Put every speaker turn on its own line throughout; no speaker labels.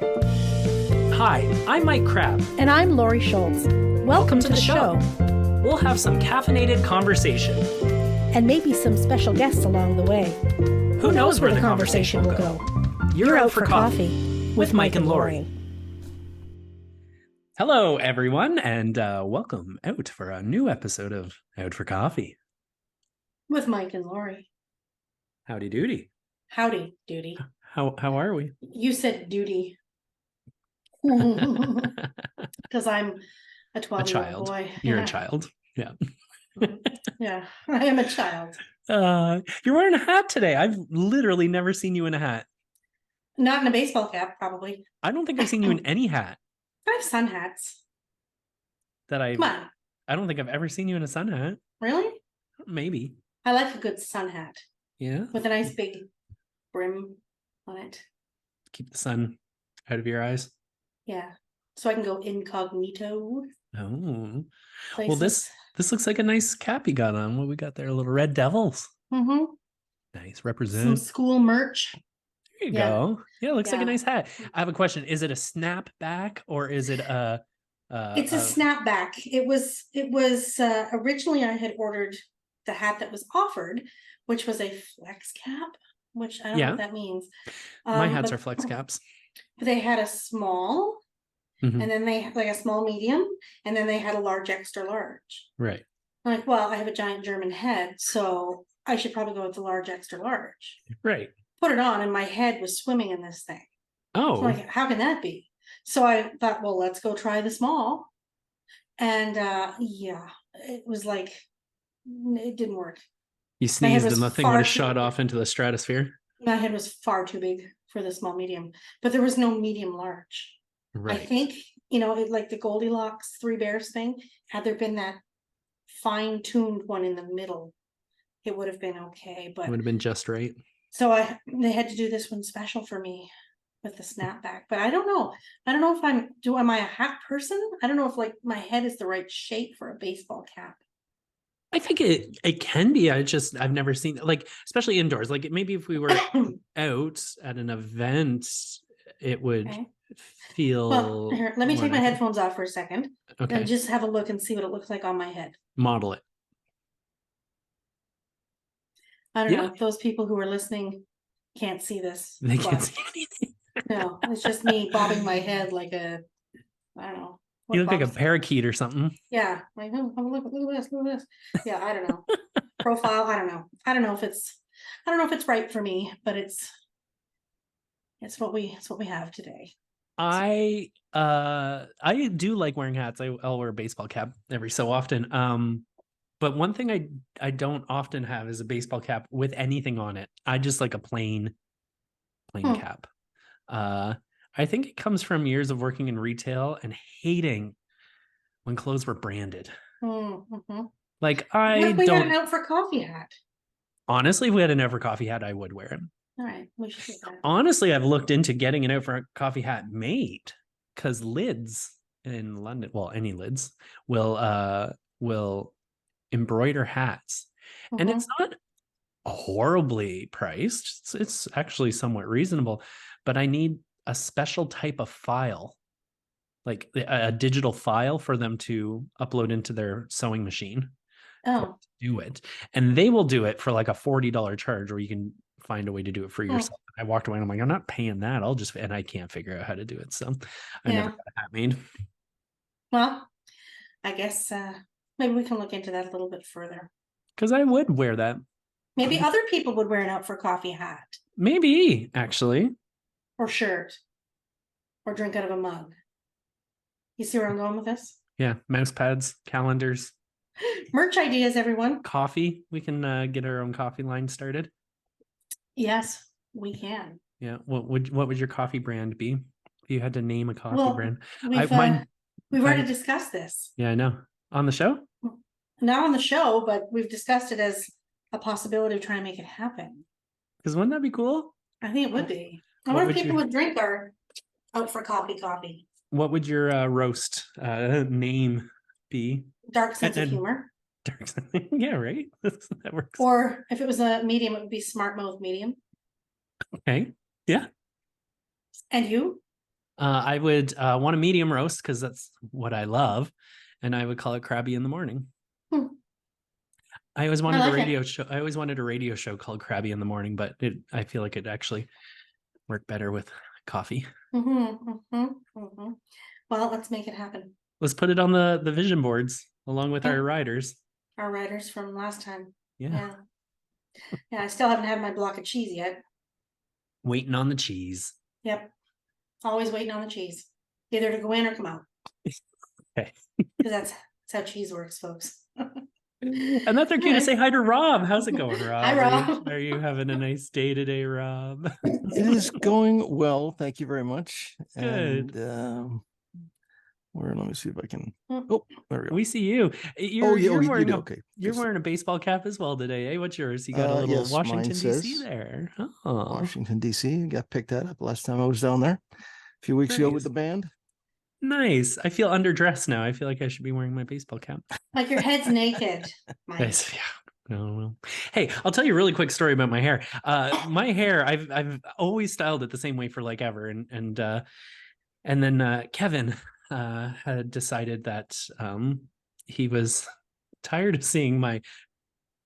Hi, I'm Mike Crab.
And I'm Laurie Schultz. Welcome to the show.
We'll have some caffeinated conversation.
And maybe some special guests along the way.
Who knows where the conversation will go? You're out for coffee with Mike and Laurie. Hello, everyone, and welcome out for a new episode of Out for Coffee.
With Mike and Laurie.
Howdy doody.
Howdy doody.
How are we?
You said duty. Because I'm a 12-year-old boy.
You're a child. Yeah.
Yeah, I am a child.
You're wearing a hat today. I've literally never seen you in a hat.
Not in a baseball cap, probably.
I don't think I've seen you in any hat.
I have sun hats.
Come
on.
I don't think I've ever seen you in a sun hat.
Really?
Maybe.
I like a good sun hat.
Yeah.
With a nice big brim on it.
Keep the sun out of your eyes.
Yeah. So I can go incognito.
Oh.
Places.
Well, this looks like a nice cap you got on. What we got there? Little red devils.
Mm-hmm.
Nice. Represent.
Some school merch.
There you go. Yeah, it looks like a nice hat. I have a question. Is it a snapback or is it a...
it's a snapback. It was originally I had ordered the hat that was offered, which was a flex cap, which I don't know what that means.
My hats are flex caps.
They had a small, and then they had like a small medium, and then they had a large extra large.
Right.
I'm like, well, I have a giant German head, so I should probably go with the large extra large.
Right.
Put it on, and my head was swimming in this thing.
Oh.
So like, how can that be? So I thought, well, let's go try the small. And yeah, it was like, it didn't work.
You sneezed and the thing would have shot off into the stratosphere.
My head was far too big for the small medium, but there was no medium large.
Right.
I think, like the Goldilocks Three Bears thing, had there been that fine-tuned one in the middle, it would have been okay, but...
It would have been just right.
So they had to do this one special for me with the snapback, but I don't know. I don't know if am I a hat person? I don't know if like my head is the right shape for a baseball cap.
I think it can be. I've never seen, like, especially indoors. Like maybe if we were out at an event, it would feel...
Well, here, let me take my headphones off for a second.
Okay.
And just have a look and see what it looks like on my head.
Model it.
I don't know if those people who are listening can't see this.
They can't see anything.
No, it's just me bobbing my head like I don't know.
You look like a parakeet or something.
Yeah. Like, oh, look at this, look at this. Yeah, I don't know. Profile, I don't know. I don't know if it's right for me, but it's what we have today.
I do like wearing hats. I'll wear a baseball cap every so often. But one thing I don't often have is a baseball cap with anything on it. I just like a plain cap. I think it comes from years of working in retail and hating when clothes were branded.
Mm-hmm.
Like
what if we had an Out for Coffee hat?
Honestly, if we had an Out for Coffee hat, I would wear it.
All right, we should do that.
Honestly, I've looked into getting an Out for Coffee hat made because lids in London, well, any lids will embroider hats, and it's not horribly priced. It's actually somewhat reasonable, but I need a special type of file, like a digital file for them to upload into their sewing machine.
Oh,
do it, and they will do it for like a $40 charge, or you can find a way to do it for yourself. I walked away and I'm like, I'm not paying that. And I can't figure out how to do it, so I never got a hat made.
Well, I guess maybe we can look into that a little bit further.
Because I would wear that.
Maybe other people would wear an Out for Coffee hat.
Maybe, actually.
Or shirt. Or drink out of a mug. You see where I'm going with this?
Yeah, mouse pads, calendars.
Merch ideas, everyone.
Coffee. We can get our own coffee line started.
Yes, we can.
Yeah. What would your coffee brand be? If you had to name a coffee brand.
We've already discussed this.
Yeah, I know. On the show?
Not on the show, but we've discussed it as a possibility of trying to make it happen.
Because wouldn't that be cool?
I think it would be. I wonder if people would drink our Out for Coffee.
What would your roast name be?
Dark sense of humor.
Dark sense. Yeah, right. That works.
Or if it was a medium, it would be Smart Mouth Medium.
Okay. Yeah.
And you?
I would want a medium roast because that's what I love, and I would call it crabby in the morning.
Hmm.
I always
I
wanted a
like it.
radio show. I always wanted a radio show called Crabby in the Morning, but I feel like it actually worked better with coffee.
Well, let's make it happen.
Let's put it on the vision boards along with
Yeah.
our riders.
Our riders from last time.
Yeah.
Yeah, I still haven't had my block of cheese yet.
Waiting on the cheese.
Yep. Always waiting on the cheese. Either to go in or come out.
Okay.
Because that's how cheese works, folks.
And that's our cue to say hi to Rob. How's it going, Rob?
Hi, Rob.
Are you having a nice day today, Rob?
It is going well. Thank you very much.
Good.
And let me see if I can. Oh, there we go.
We see you. You're wearing
okay.
You're wearing a baseball cap as well today, eh? What's yours? You got a little
yes,
Washington
mine
D.C.
says
there. Oh.
Washington D.C. Got picked that up last time I was down there a few weeks ago with the band.
Nice. I feel underdressed now. I feel like I should be wearing my baseball cap.
Like your head's naked.
Nice. Yeah. No. Hey, I'll tell you a really quick story about my hair. My hair, I've always styled it the same way for like ever, and then Kevin had decided that he was tired of seeing my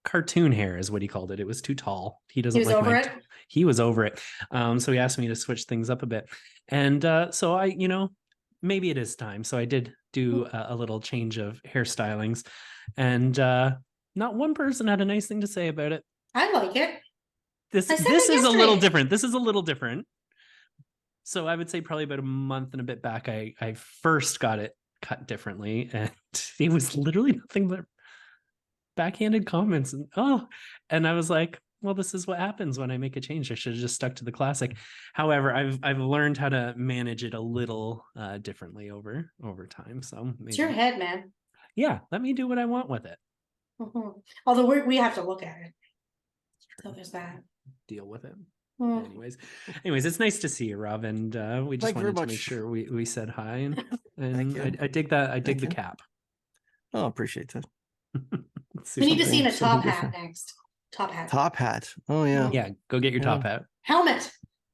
cartoon hair, is what he called it. It was too tall. He doesn't
was
like
over
my.
it?
He was over it. So he asked me to switch things up a bit, and so I, maybe it is time. So I did do a little change of hairstylings, and not one person had a nice thing to say about it.
I like it.
This is a little different. This is a little different. So I would say probably about a month and a bit back, I first got it cut differently, and it was literally nothing but backhanded comments. And I was like, well, this is what happens when I make a change. I should have just stuck to the classic. However, I've learned how to manage it a little differently over time. So maybe,
it's your head, man.
Yeah, let me do what I want with it.
Although we have to look at it. So there's that.
Deal with it. Anyways, it's nice to see you, Rob, and we just wanted to make sure we said hi, and I dig that. I dig the cap.
Oh, appreciate that.
We need to see in a top hat next. Top hat.
Oh yeah.
Yeah, go get your top hat.
Helmet.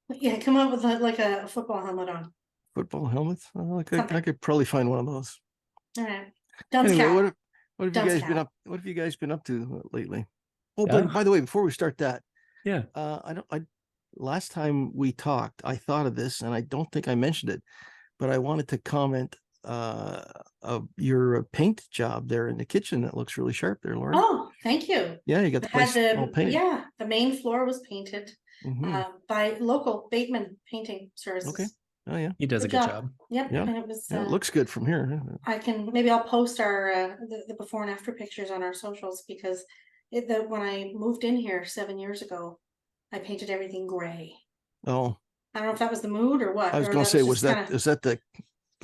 Yeah, come up with a football helmet on.
Football helmet? I could probably find one of those.
All right. Anyway,
cap. What have you guys been up? What have you guys been up to lately? Oh, by the way, before we start that, last time we talked, I thought of this, and I don't think I mentioned it, but I wanted to comment of your paint job there in the kitchen. That looks really sharp there, Laurie.
Oh, thank you.
Yeah, you got the place all painted.
Yeah, the main floor was painted by local Bateman Painting Services.
Okay. Oh yeah,
he does a good job.
Yep.
Yeah.
And it was.
It looks good from here.
I'll post our the before and after pictures on our socials, because when I moved in here 7 years ago, I painted everything gray.
Oh.
I don't know if that was the mood or what.
I was going to say, is that the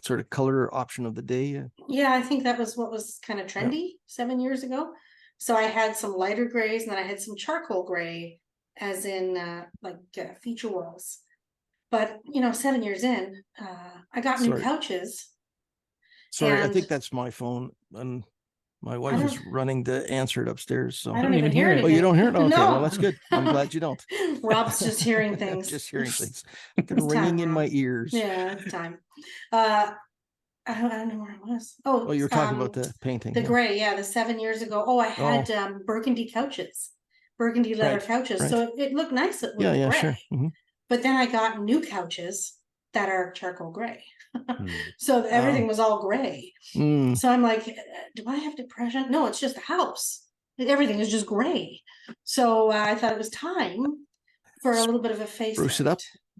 sort of color option of the day?
Yeah, I think that was what was kind of trendy 7 years ago. So I had some lighter grays, and then I had some charcoal gray, as in feature walls. But 7 years in, I got new couches.
Sorry, I think that's my phone, and my wife is running to answer it upstairs. So
I don't even hear it.
Oh, you don't hear it? Okay,
no.
Well, that's good. I'm glad you don't.
Rob's just hearing things.
Just hearing things. Ringing in my ears.
Yeah, it's time. I don't know where I was. Oh,
you were talking about the painting.
The gray, the 7 years ago. Oh, I had burgundy couches, burgundy leather couches. Right. So it looked nice. It was gray.
Sure. Mm-hmm.
But then I got new couches that are charcoal gray. So everything was all gray. So I'm like, do I have depression? No, it's just a house. Everything is just gray. So I thought it was time for a little bit of a facelift.
Spruce it up.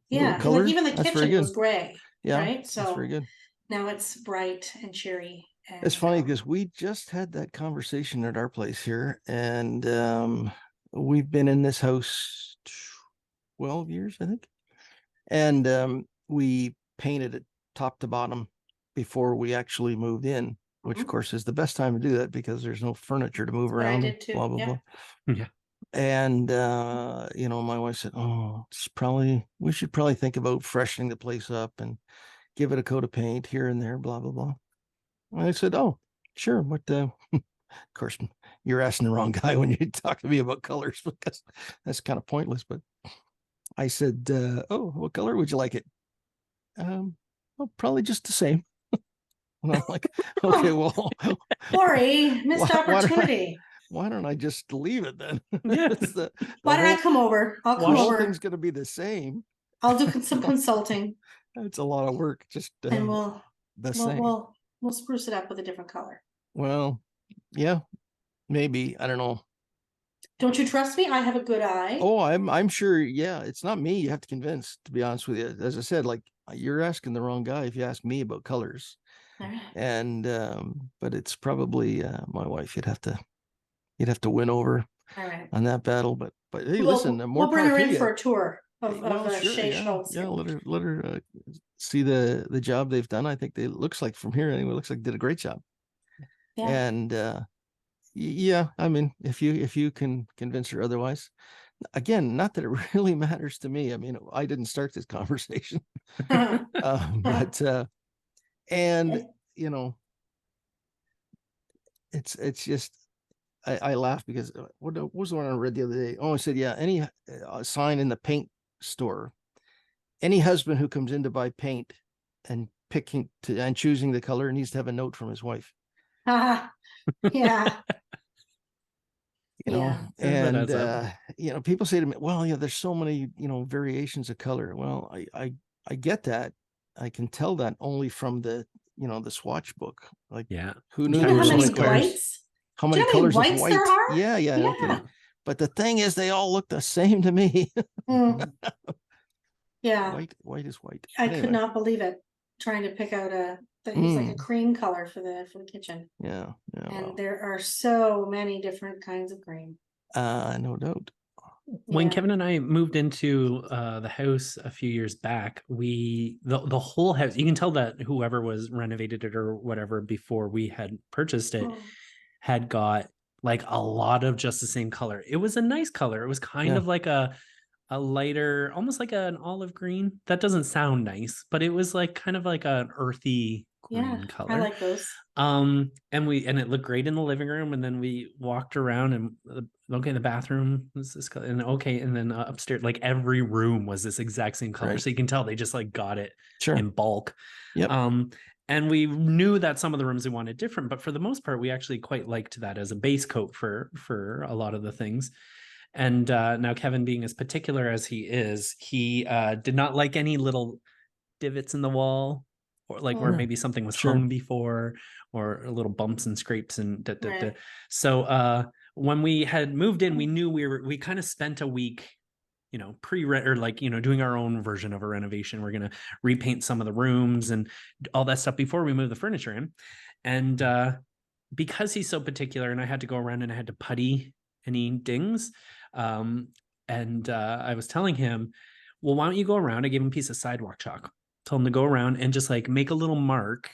Yeah, like even the kitchen was gray.
Yeah,
right. So
that's very good.
Now it's bright and cheery. And,
it's funny because we just had that conversation at our place here, and we've been in this house 12 years, I think. And we painted it top to bottom before we actually moved in, which of course is the best time to do that because there's no furniture to move around.
I did too.
Blah, blah, blah. Yeah. And, my wife said, we should probably think about freshening the place up and give it a coat of paint here and there, blah, blah, blah. And I said, oh, sure. What, of course, you're asking the wrong guy when you talk to me about colors, because that's kind of pointless. But I said, what color would you like it? well, probably just the same. And I'm like, okay, well,
Laurie, missed opportunity.
Why don't I just leave it then?
Yeah.
Why don't I come over? I'll come
the whole
over.
thing's going to be the same.
I'll do some consulting.
It's a lot of work just to
and
have the same.
We'll spruce it up with a different color.
Well, yeah, maybe. I don't know.
Don't you trust me? I have a good eye.
Oh, I'm sure. Yeah, it's not me you have to convince, to be honest with you. As I said, like, you're asking the wrong guy if you ask me about colors.
All right.
And but it's probably my wife you'd have to win over
All right.
on that battle. But hey, listen, more
we'll bring her in
you.
for a tour of
Sure,
Shea Schultz.
Yeah, let her see the job they've done. I think they looks like from here anyway. Looks like they did a great job.
Yeah.
And yeah, I mean, if you can convince her otherwise, again, not that it really matters to me. I mean, I didn't start this conversation, but and you know, it's just I laugh because what was the one I read the other day? Oh, I said, yeah, any sign in the paint store, any husband who comes in to buy paint and choosing the color needs to have a note from his wife.
Yeah.
You know, and you know, people say to me, well, yeah, there's so many, you know, variations of color. Well, I get that. I can tell that only from the, you know, the swatch book. Like,
yeah,
who knew
you know
there were so many
colors?
whites? How many colors of white? Yeah, no kidding. But the thing is, they all look the same to me.
Yeah,
white is white.
I could not believe it. Trying to pick out it's like a cream color for the kitchen.
Yeah,
and there are so many different kinds of green.
No doubt.
When Kevin and I moved into the house a few years back, the whole house, you can tell that whoever was renovated it or whatever before we had purchased it had got like a lot of just the same color. It was a nice color. It was kind of like a lighter, almost like an olive green. That doesn't sound nice, but it was like kind of like an earthy green color.
I like those.
And it looked great in the living room, and then we walked around and the bathroom was this color, and and then upstairs, like every room was this exact same color. So you can tell they just like got it in bulk. And we knew that some of the rooms we wanted different, but for the most part, we actually quite liked that as a base coat for a lot of the things. And now Kevin, being as particular as he is, he did not like any little divots in the wall, or like where maybe something was hung before, or little bumps and scrapes and So when we had moved in, we knew we kind of spent a week, you know, or like, you know, doing our own version of a renovation. We're gonna repaint some of the rooms and all that stuff before we move the furniture in. And because he's so particular, and I had to go around and I had to putty any dings, and I was telling him, well, why don't you go around? I gave him a piece of sidewalk chalk, told him to go around and just like make a little mark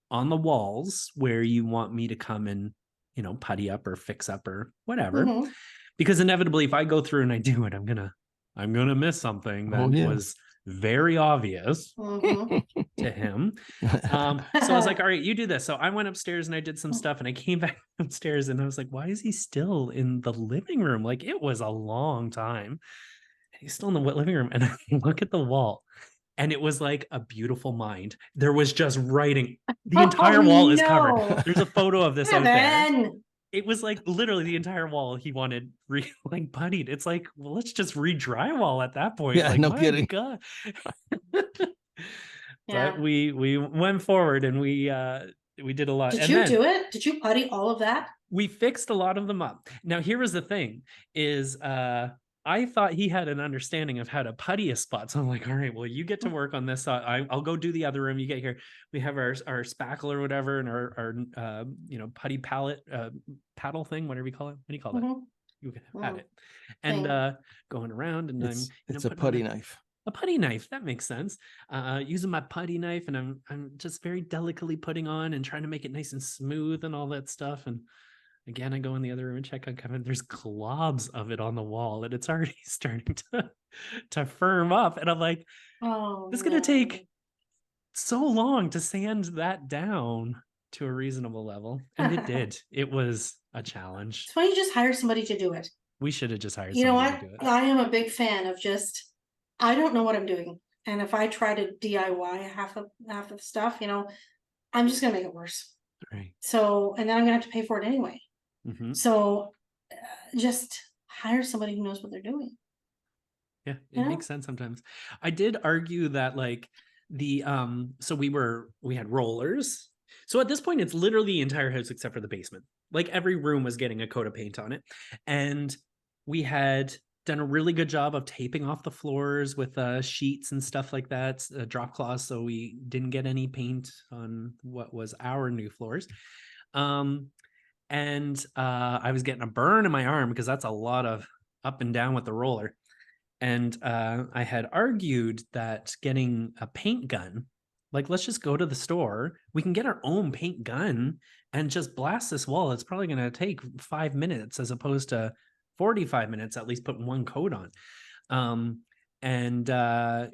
on the walls where you want me to come and, you know, putty up or fix up or whatever. Because inevitably, if I go through and I do it, I'm gonna miss something that was very obvious to him. So I was like, all right, you do this. So I went upstairs and I did some stuff, and I came back upstairs and I was like, why is he still in the living room? Like, it was a long time. He's still in the living room. And I look at the wall, and it was like a beautiful mind. There was just writing. The entire wall is covered. There's a photo of this out there. It was like literally the entire wall he wanted like puttied. It's like, well, let's just re-drywall at that point.
Yeah,
like,
no kidding.
God. But we went forward and we did a lot.
Did you do it? Did you putty all of that?
We fixed a lot of them up. Now, here was the thing is I thought he had an understanding of how to putty a spot. So I'm like, all right, well, you get to work on this. I'll go do the other room. You get here. We have our spackle or whatever, and our you know, putty palette, paddle thing, whatever you call it. What do you call that? You can have it. And going around, and
it's a putty knife.
A putty knife, that makes sense. Using my putty knife, and I'm just very delicately putting on and trying to make it nice and smooth and all that stuff. And again, I go in the other room and check on Kevin. There's globs of it on the wall, and it's already starting to firm up. And I'm like, this is gonna take so long to sand that down to a reasonable level. And it did. It was a challenge.
So why don't you just hire somebody to do it?
We should have just hired
somebody
to do it.
I am a big fan of I don't know what I'm doing. And if I try to DIY half of the stuff, you know, I'm just gonna make it worse.
Right.
So, and then I'm gonna have to pay for it anyway.
Mm-hmm.
So just hire somebody who knows what they're doing.
Yeah, it makes sense sometimes. I did argue that like the so we had rollers. So at this point it's literally the entire house except for the basement. Like every room was getting a coat of paint on it. And we had done a really good job of taping off the floors with sheets and stuff like that, drop cloths, so we didn't get any paint on what was our new floors. And I was getting a burn in my arm because that's a lot of up and down with the roller. And I had argued that getting a paint gun, like, let's just go to the store. We can get our own paint gun and just blast this wall. It's probably going to take 5 minutes as opposed to 45 minutes, at least putting one coat on. And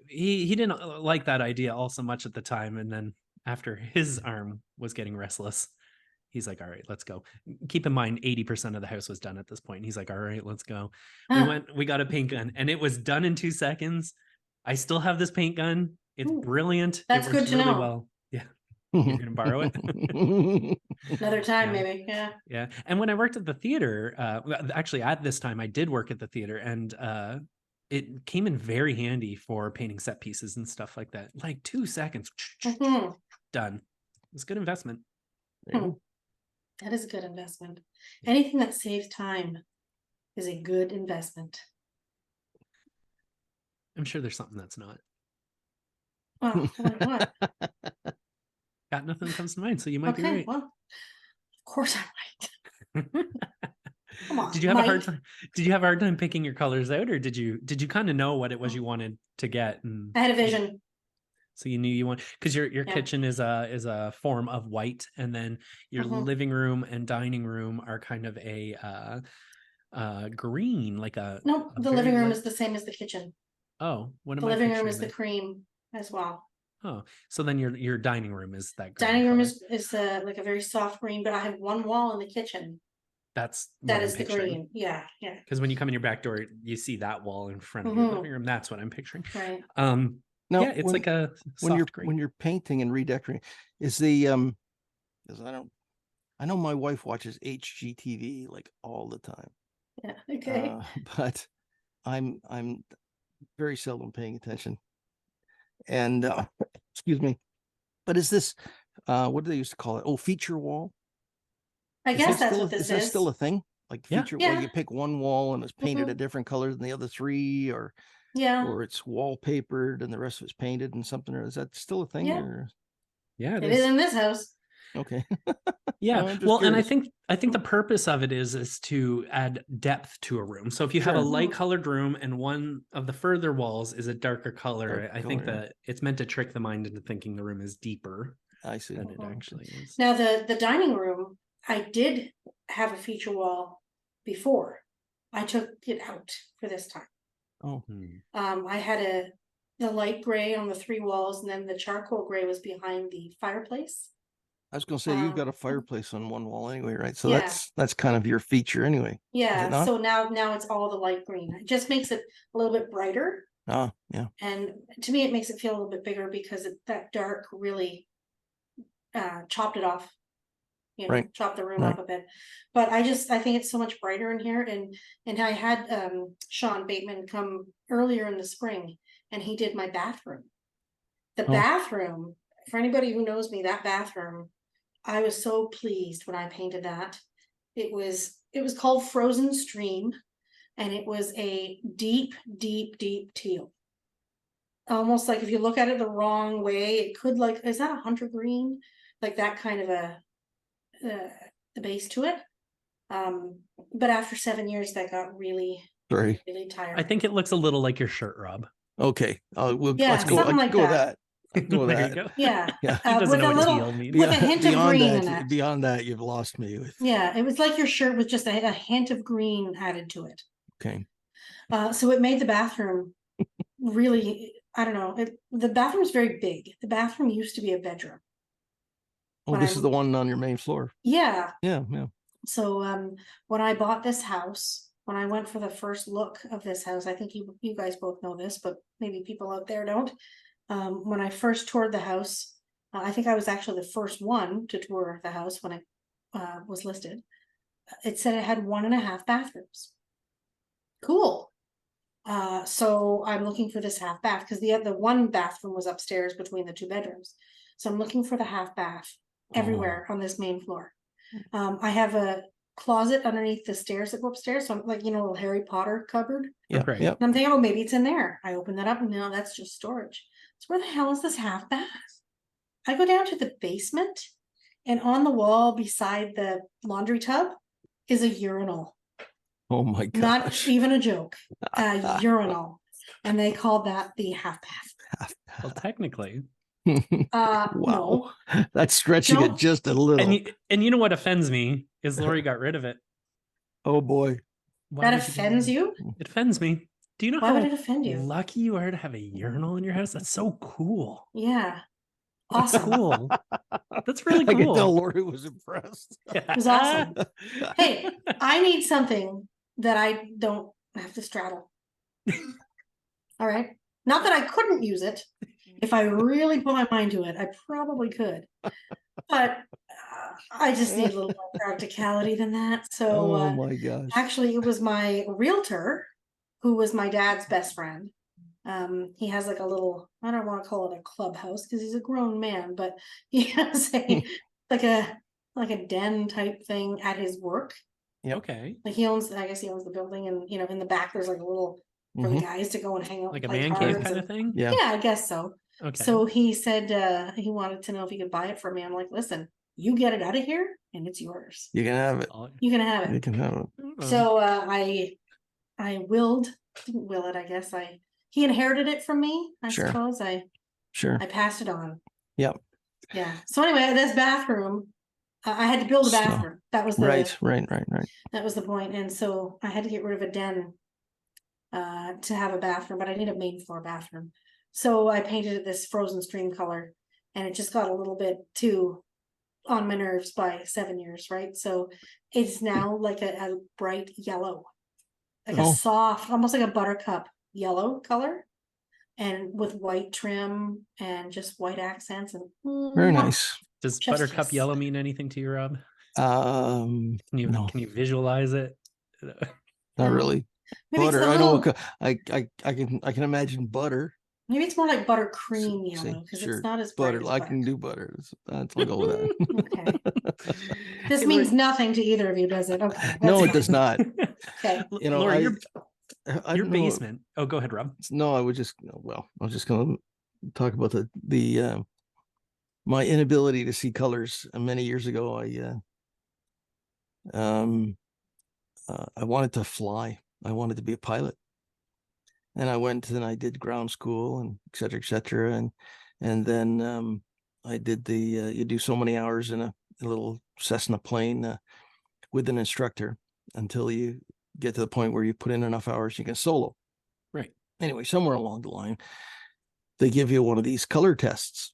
he didn't like that idea all so much at the time. And then after his arm was getting restless, he's like, all right, let's go. Keep in mind, 80% of the house was done at this point. He's like, all right, let's go. We got a paint gun and it was done in 2 seconds. I still have this paint gun. It's brilliant.
That's
it works
good to
really
know.
well. Yeah. You're going to borrow it?
Another time, maybe. Yeah.
Yeah. And when I worked at the theater, actually at this time, I did work at the theater, and it came in very handy for painting set pieces and stuff like that. Like 2 seconds, done. It's a good investment.
That is a good investment. Anything that saves time is a good investment.
I'm sure there's something that's not.
Well, like what?
Got nothing that comes to mind, so you might be right.
Well, of course I'm right. Come on.
Did you have a hard time? Did you have a hard time picking your colors out, or did you kind of know what it was you wanted to get? And
I had a vision.
So you knew you want, because your kitchen is a form of white, and then your living room and dining room are kind of a green, like a
no. The living room is the same as the kitchen.
Oh, what am
the
I
living room is
then?
the cream as well.
Oh, so then your dining room is that green
dining room
color.
is like a very soft green, but I have one wall in the kitchen. That is the green. Yeah.
Because when you come in your back door, you see that wall in front of your living room. That's what I'm picturing.
Right.
Now, yeah, it's like a soft green.
When you're painting and redecorating, is the because I know my wife watches HGTV like all the time.
Yeah. Okay.
But I'm very seldom paying attention. And excuse me, but is this what do they used to call it? Oh, feature wall.
I guess that's what this is.
Is that still a thing? Like feature wall, you pick one wall and it's painted a different color than the other 3, or it's wallpapered and the rest of it's painted and something. Or is that still a thing? Or
it
is in this house.
Okay.
Yeah. Well, curious. And I think the purpose of it is to add depth to a room. So if you have a light colored room and one of the further walls is a darker color, I think that it's meant to trick the mind into thinking the room is deeper.
I see.
Than it actually is.
Now the dining room, I did have a feature wall before. I took it out for this time.
Oh.
I had the light gray on the 3 walls, and then the charcoal gray was behind the fireplace.
I was going to say, you've got a fireplace on one wall anyway, right? So that's kind of your feature anyway.
Yeah. So now it's all the light green. It just makes it a little bit brighter.
Oh, yeah.
And to me, it makes it feel a little bit bigger because that dark really chopped it off. Chopped the room up a bit. But I think it's so much brighter in here. And I had Sean Bateman come earlier in the spring, and he did my bathroom. The bathroom, for anybody who knows me, that bathroom, I was so pleased when I painted that. It was called Frozen Stream, and it was a deep, deep, deep teal. Almost like if you look at it the wrong way, it could is that a hunter green? Like that kind of the base to it. But after 7 years, that got really tired.
I think it looks a little like your shirt, Rob.
Okay. Let's go. Go with that. Go with that.
Yeah.
He doesn't know what teal means.
With a hint of green in it.
Beyond that, you've lost me.
It was like your shirt with just a hint of green added to it.
Okay.
So it made the bathroom really, I don't know. The bathroom is very big. The bathroom used to be a bedroom.
Oh, this is the one on your main floor.
Yeah.
Yeah.
So when I bought this house, when I went for the first look of this house, I think you guys both know this, but maybe people out there don't. When I first toured the house, I think I was actually the first one to tour the house when it was listed. It said it had 1.5 bathrooms. Cool. So I'm looking for this half bath because the one bathroom was upstairs between the 2 bedrooms. So I'm looking for the half bath everywhere on this main floor. I have a closet underneath the stairs that go upstairs. So I'm like, little Harry Potter cupboard.
Yeah.
Right.
Yep.
And I'm thinking, oh, maybe it's in there. I open that up and now that's just storage. So where the hell is this half bath? I go down to the basement and on the wall beside the laundry tub is a urinal.
Oh my gosh.
Not even a joke. A urinal. And they called that the half bath.
Well, technically.
Wow.
No.
That's stretching it just a little.
And you know what offends me is Laurie got rid of it.
Oh boy.
That offends you?
It offends me. Do you know
Why
how
would it offend you?
lucky you are to have a urinal in your house? That's so cool.
Yeah.
That's
Awesome.
cool. That's really cool.
I can tell Laurie was impressed.
It was awesome. Hey, I need something that I don't have to straddle. All right. Not that I couldn't use it. If I really put my mind to it, I probably could. But I just need a little more practicality than that. So
Oh my gosh.
actually, it was my realtor who was my dad's best friend. He has like a little, I don't want to call it a clubhouse because he's a grown man, but he has like a den type thing at his work.
Yep.
Okay.
Like I guess he owns the building, and in the back there's like a little for the guys to go and hang out,
like a man cave kind of thing.
Yeah,
I guess so.
Okay.
So he said he wanted to know if he could buy it from me. I'm like, listen, you get it out of here and it's yours.
you can have it.
You can have it.
You can have it.
So I didn't will it, I guess. He inherited it from me, I
Sure.
suppose. I passed it on.
Yep.
Yeah. So anyway, this bathroom, I had to build a bathroom. That was
right.
That was the point. And so I had to get rid of a den to have a bathroom, but I need a main floor bathroom. So I painted it this frozen stream color, and it just got a little bit too on my nerves by 7 years, right? So it's now like a bright yellow, like a soft, almost like a buttercup yellow color, and with white trim and just white accents. And
very nice.
Does buttercup yellow mean anything to you, Rob? Can you visualize it?
Not really. Butter. I know. I can imagine butter.
Maybe it's more like buttercream yellow because it's not as bright
butter.
as
I can do butter. I'll go with that.
Okay. This means nothing to either of you, does it? Okay.
No, it does not.
Okay.
Laurie, your basement. Oh, go ahead, Rob.
No, I was just going to talk about the my inability to see colors. Many years ago, I wanted to fly. I wanted to be a pilot. And I went and I did ground school and et cetera, et cetera. And then I did you do so many hours in a little Cessna plane with an instructor until you get to the point where you put in enough hours, you can solo.
Right.
Anyway, somewhere along the line, they give you one of these color tests.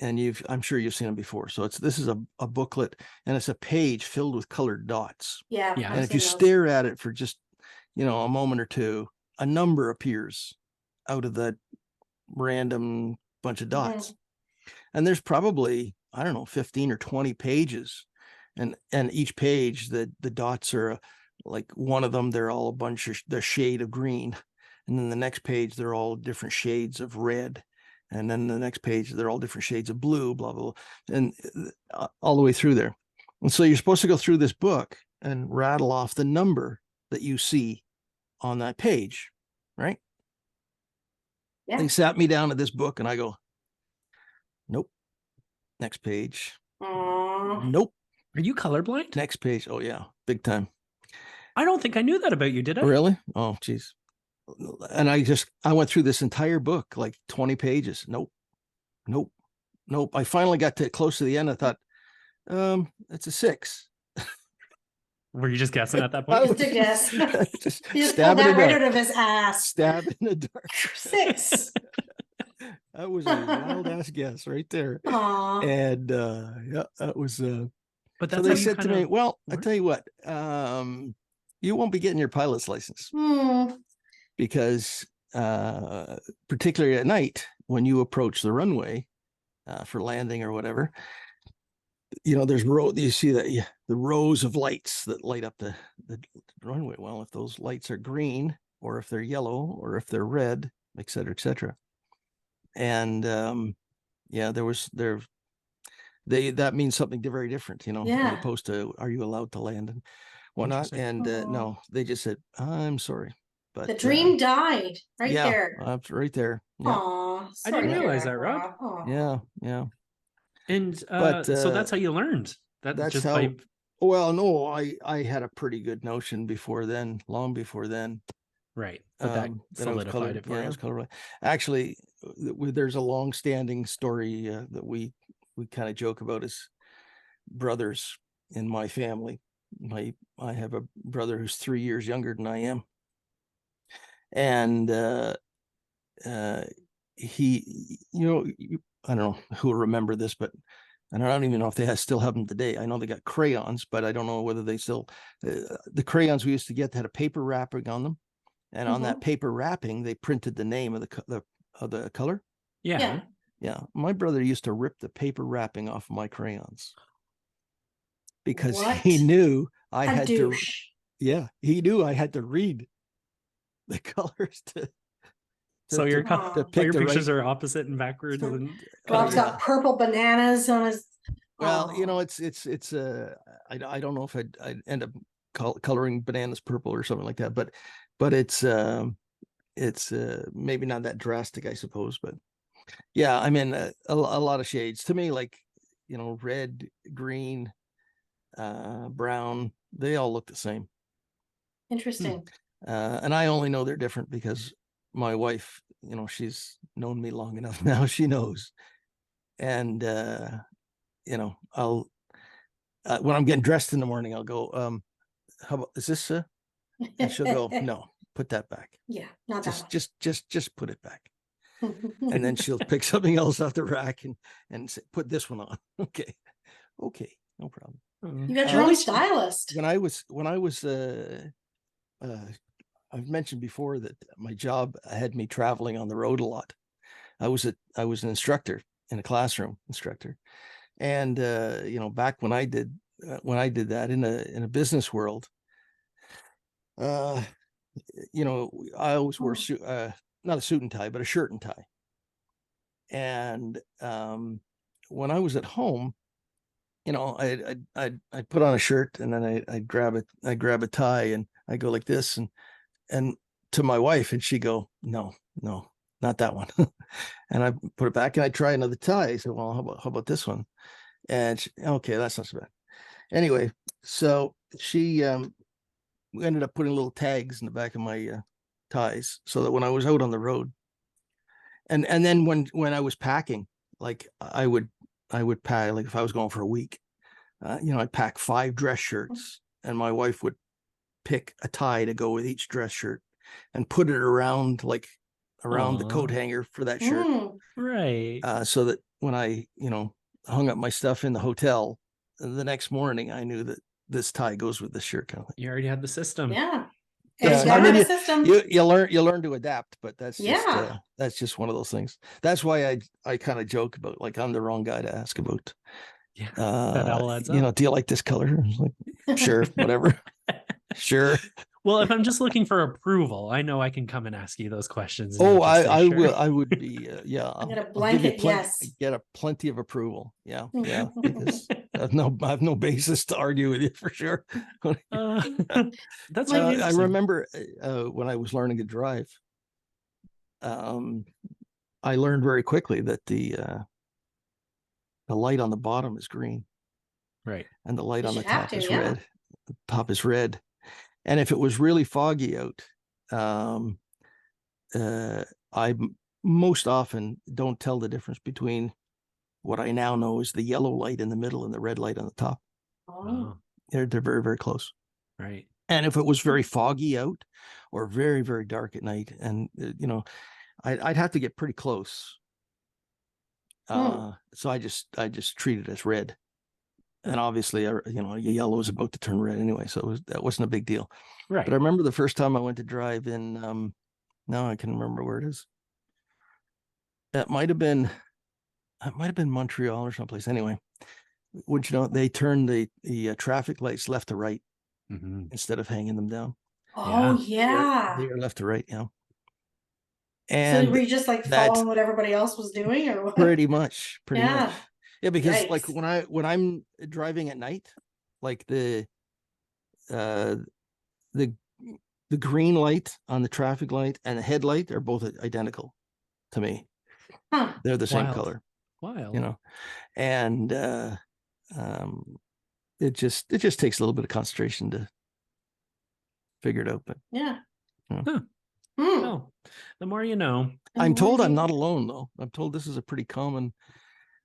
And I'm sure you've seen them before. So this is a booklet, and it's a page filled with colored dots.
Yeah.
And if you stare at it for just, a moment or two, a number appears out of that random bunch of dots. And there's probably, 15 or 20 pages. And each page, the dots are like one of them, they're all the shade of green. And then the next page, they're all different shades of red. And then the next page, they're all different shades of blue, blah, blah, blah, and all the way through there. And so you're supposed to go through this book and rattle off the number that you see on that page, right? Yeah. They sat me down at this book and I go, nope. Next page. Nope.
Are you colorblind?
Next page. Oh, yeah. Big time.
I don't think I knew that about you, did I?
Really? Oh, geez. And I went through this entire book, like 20 pages. Nope. I finally got close to the end. I thought, it's a 6.
Were you just guessing at that point?
Just a guess.
Just
he just pulled that right out of his ass.
Stab in the dark.
6.
That was a wild ass guess right there.
Aww.
And that was
but that's
so they said to me, well, I tell you what, you won't be getting your pilot's license. Because particularly at night, when you approach the runway for landing or whatever, there's you see that the rows of lights that light up the runway. Well, if those lights are green, or if they're yellow, or if they're red, et cetera, et cetera. And that means something very different, as opposed to, are you allowed to land and whatnot? And no, they just said, I'm sorry, but
the dream died right there.
Right there.
Yeah. Aw,
I didn't realize that, Rob.
Yeah.
And so that's how you learned.
That's
just
how. Well, no, I had a pretty good notion before then, long before then.
Right, but that solidified it for you.
I was colorblind. Actually, there's a long-standing story that we kind of joke about as brothers in my family. I have a brother who's 3 years younger than I am, and he, I don't know who will remember this, but and I don't even know if they still have them today. I know they got crayons, but I don't know whether they still. The crayons we used to get had a paper wrapping on them, and on that paper wrapping, they printed the name of the color.
Yeah.
My brother used to rip the paper wrapping off my crayons because he knew I had to. Yeah, he knew I had to read the colors to.
So your pictures are opposite and backwards.
Rob's got purple bananas on his.
Well, it's I don't know if I'd end up coloring bananas purple or something like that, but it's maybe not that drastic, I suppose. But yeah, I mean a lot of shades to me, like red, green, brown. They all look the same.
Interesting.
And I only know they're different because my wife, she's known me long enough now. She knows. And, I'll, when I'm getting dressed in the morning, I'll go, how about, is this, and she'll go, no, put that back.
Yeah. Not that
just put it back. And then she'll pick something else off the rack and say, put this one on. Okay. No problem.
You got your own stylist.
When I was, I've mentioned before that my job had me traveling on the road a lot. I was an instructor in a classroom instructor. And, back when I did that in a business world, I always wore not a suit and tie, but a shirt and tie. And, when I was at home, I'd put on a shirt and then I'd grab a tie and I go like this and to my wife, and she'd go, no, not that one. And I put it back and I try another tie. I said, well, how about this one? And okay, that's not so bad. Anyway, so she we ended up putting little tags in the back of my ties so that when I was out on the road, and then when I was packing, like I would pack, like if I was going for a week, I'd pack 5 dress shirts, and my wife would pick a tie to go with each dress shirt and put it around the coat hanger for that shirt.
Right.
So that when I, hung up my stuff in the hotel, the next morning I knew that this tie goes with this shirt. Kind of thing.
You already had the system.
Yeah.
I mean, you learn to adapt, but that's just one of those things. That's why I kind of joke about, like, I'm the wrong guy to ask about.
Yeah, that all adds up.
Do you like this color? I was like, sure, whatever. Sure.
Well, if I'm just looking for approval, I know I can come and ask you those questions.
Oh, I will. I would be. I'll
get a blanket.
Get plenty of approval. Yeah. Because I have no basis to argue with you for sure.
That's
I remember when I was learning to drive. I learned very quickly that the light on the bottom is green,
right,
and the light on the top is red. The top is red. And if it was really foggy out, I most often don't tell the difference between what I now know is the yellow light in the middle and the red light on the top.
Oh.
They're very, very close.
Right.
And if it was very foggy out or very, very dark at night, and I'd have to get pretty close. So I just treat it as red. And obviously, yellow is about to turn red anyway, so that wasn't a big deal.
Right.
But I remember the first time I went to drive in, now I can remember where it is. It might have been Montreal or someplace. Anyway, would you know they turned the traffic lights left to right instead of hanging them down.
Oh yeah.
They are left to right, yeah.
So
And
were you just like following what everybody else was doing, or what?
Pretty much.
Yeah.
Yeah, because
Yikes.
like when I'm driving at night, like the green light on the traffic light and the headlight are both identical to me.
Huh.
They're the same color.
Wild.
You know, and it just takes a little bit of concentration to figure it out. But
yeah.
Huh. Well, the more you know.
I'm told I'm not alone, though. I'm told this is a pretty common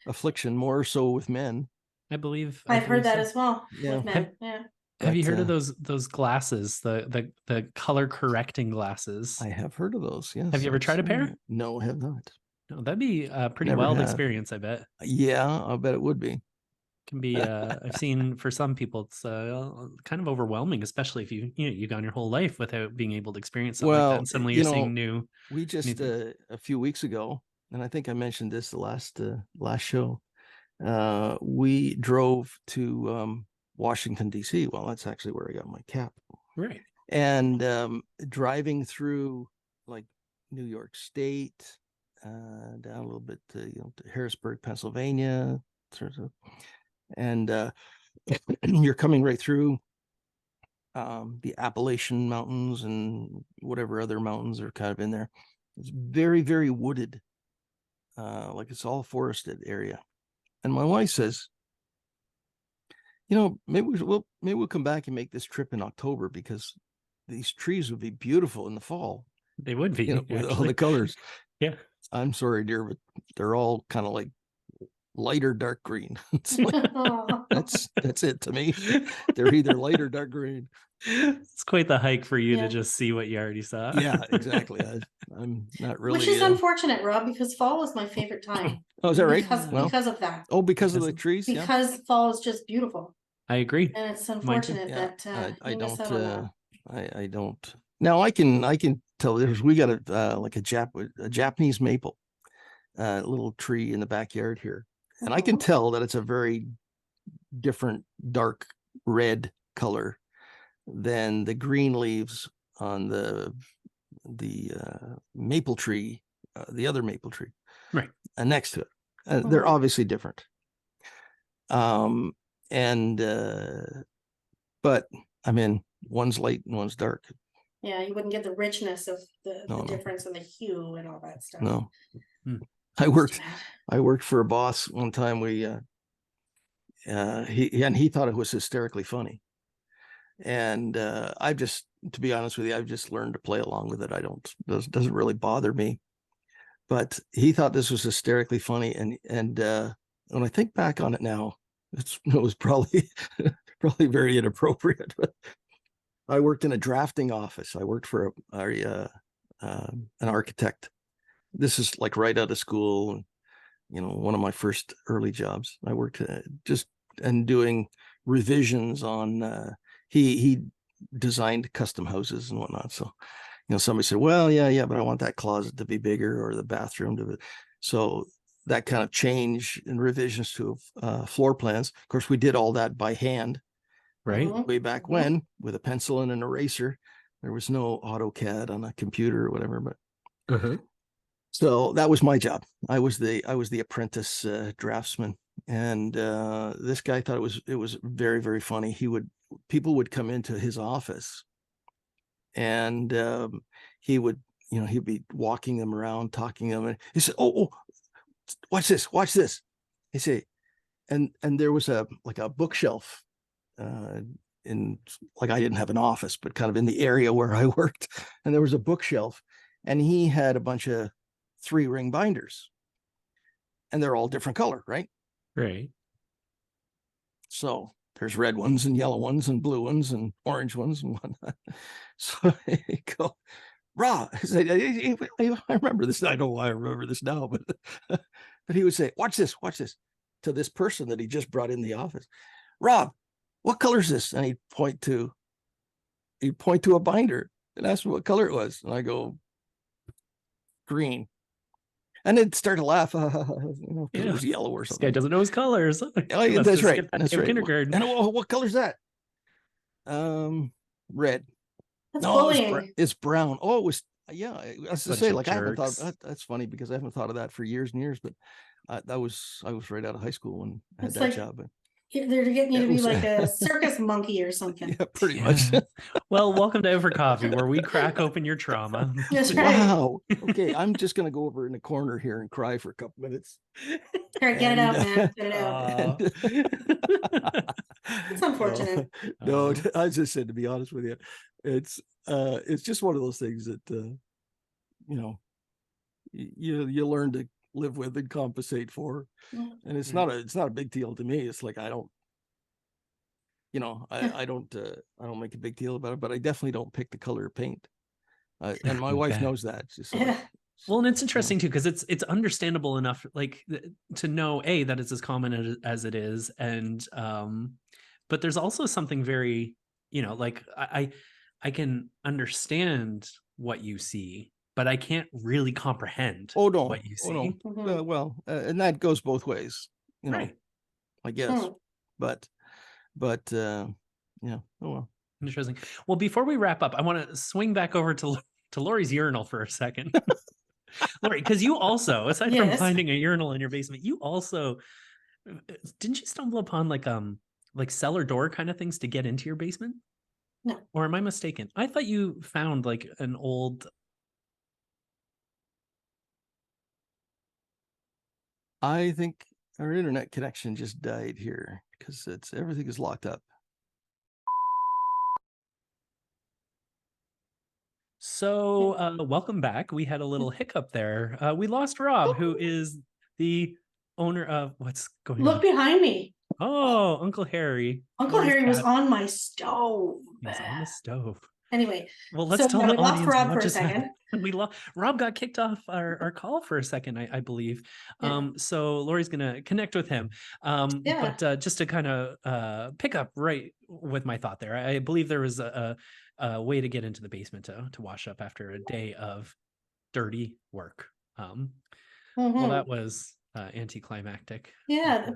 affliction, more so with men.
I believe
I've heard that
so.
as well.
Yeah.
With men. Yeah.
Have you heard of those glasses, the color correcting glasses?
I have heard of those. Yes.
Have you ever tried a pair?
No, I have not.
No, that'd be a pretty wild experience, I bet.
Yeah, I bet it would be.
Can be I've seen for some people it's kind of overwhelming, especially if you've gone your whole life without being able to experience something like that, and suddenly you're seeing new.
We just a few weeks ago, and I think I mentioned this the last show. We drove to Washington D.C. Well, that's actually where I got my cap.
Right.
And driving through like New York State, down a little bit to Harrisburg, Pennsylvania, and you're coming right through the Appalachian Mountains and whatever other mountains are kind of in there. It's very, very wooded, like it's all forested area. And my wife says, maybe we'll come back and make this trip in October, because these trees would be beautiful in the fall.
They would be,
with all the colors.
Yeah.
I'm sorry, dear, but they're all kind of like lighter dark green. It's like, that's it to me. They're either light or dark green.
It's quite the hike for you to just see what you already saw.
Yeah, exactly. I'm not really.
Which is unfortunate, Rob, because fall is my favorite time.
Oh, is that right?
Because of that.
Oh, because of the trees.
Because fall is just beautiful.
I agree.
And it's unfortunate that
I don't. I don't. Now I can tell. We got a Japanese maple, little tree in the backyard here, and I can tell that it's a very different dark red color than the green leaves on the maple tree, the other maple tree,
right,
next to it. They're obviously different. But I mean, one's light and one's dark.
Yeah, you wouldn't get the richness of the difference in the hue and all that stuff.
No. I worked for a boss one time. He thought it was hysterically funny. And to be honest with you, I've just learned to play along with it. Doesn't really bother me. But he thought this was hysterically funny. And when I think back on it now, it was probably very inappropriate. But I worked in a drafting office. I worked for an architect. This is like right out of school, one of my first early jobs. I worked doing revisions on. He designed custom houses and whatnot. So, somebody said, well, yeah, but I want that closet to be bigger or the bathroom to be. So that kind of change in revisions to floor plans. Of course, we did all that by hand.
Right.
Way back when, with a pencil and an eraser. There was no AutoCAD on a computer or whatever, but so that was my job. I was the apprentice draftsman. And this guy thought it was very, very funny. People would come into his office, and he'd be walking them around, talking to them, and he said, "Oh, watch this." He said, and there was a bookshelf in, like, I didn't have an office, but kind of in the area where I worked, and there was a bookshelf, and he had a bunch of 3-ring binders, and they're all different color, right?
Right.
So there's red ones and yellow ones and blue ones and orange ones and whatnot. So I go, Rob, I remember this. I don't know why I remember this now, but he would say, watch this, to this person that he just brought in the office. Rob, what color is this? And he'd point to a binder and ask me what color it was. And I go, green. And then start to laugh, because it was yellow or
This
something.
guy doesn't know his colors.
Oh, yeah, that's right. That's right.
Kindergarten.
And what color is that? Red.
That's
No,
bullying.
it's brown. Oh, it was, yeah. I was to say, like, I haven't
jerks.
thought, that's funny because I haven't thought of that for years and years, but I was right out of high school when I had
It's
that
like-
job.
They're getting you
It
to be
was-
like a circus monkey or something.
Yeah, pretty much.
Well, welcome to Out for Coffee, where we crack open your trauma.
That's right.
Wow. Okay, I'm just gonna go over in the corner here and cry for a couple minutes.
All right, get it out,
And,
man. Get it out. It's unfortunate.
No, I just said, to be honest with you, it's just one of those things that you know, you learn to live with and compensate for, and it's not a big deal to me. It's like I don't make a big deal about it, but I definitely don't pick the color of paint, and my wife knows that. She's like,
well, and it's interesting too, because it's understandable enough, like, to know that it's as common as it is, and but there's also something very, like, I can understand what you see, but I can't really comprehend what you see.
Well, and that goes both ways,
right?
I guess, but yeah. Oh well.
Interesting. Well, before we wrap up, I want to swing back over to Laurie's urinal for a second. Laurie, because you also, aside from finding a urinal in your basement, you also didn't you stumble upon like cellar door kind of things to get into your basement?
No.
Or am I mistaken? I thought you found like an old.
I think our internet connection just died here because everything is locked up.
So welcome back. We had a little hiccup there. We lost Rob, who is the owner of what's going on.
Look behind me.
Oh, Uncle Harry.
Uncle Harry was on my stove.
He's on the stove.
Anyway,
well, let's tell the audience
Rob
what
for a
just
second.
Rob got kicked off our call for a second, I believe. So Laurie's gonna connect with him. But just to kind of pick up right with my thought there, I believe there was a way to get into the basement to wash up after a day of dirty work. Well, that was anticlimactic.
Yeah.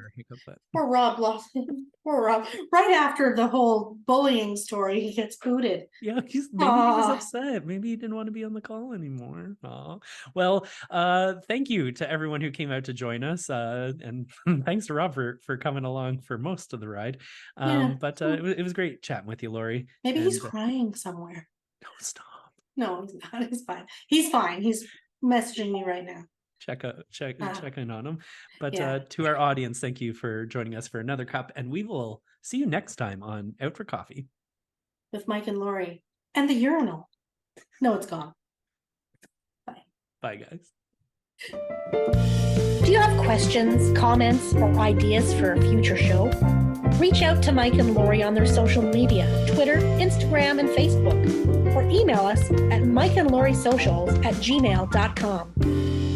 Poor Rob lost him. Poor Rob. Right after the whole bullying story, he gets booted.
Yeah, maybe he was upset. Maybe he didn't want to be on the call anymore. Well, thank you to everyone who came out to join us. And thanks to Rob for coming along for most of the ride. But it was great chatting with you, Laurie.
Maybe he's crying somewhere.
No, stop.
No, he's not. He's fine. He's fine. He's messaging me right now.
Check in on him. But to our audience, thank you for joining us for another cup, and we will see you next time on Out for Coffee
with Mike and Laurie and the urinal. No, it's gone.
Bye guys.
Do you have questions, comments, or ideas for a future show? Reach out to Mike and Laurie on their social media, Twitter, Instagram, and Facebook, or email us at mikeandlauriesocials@gmail.com.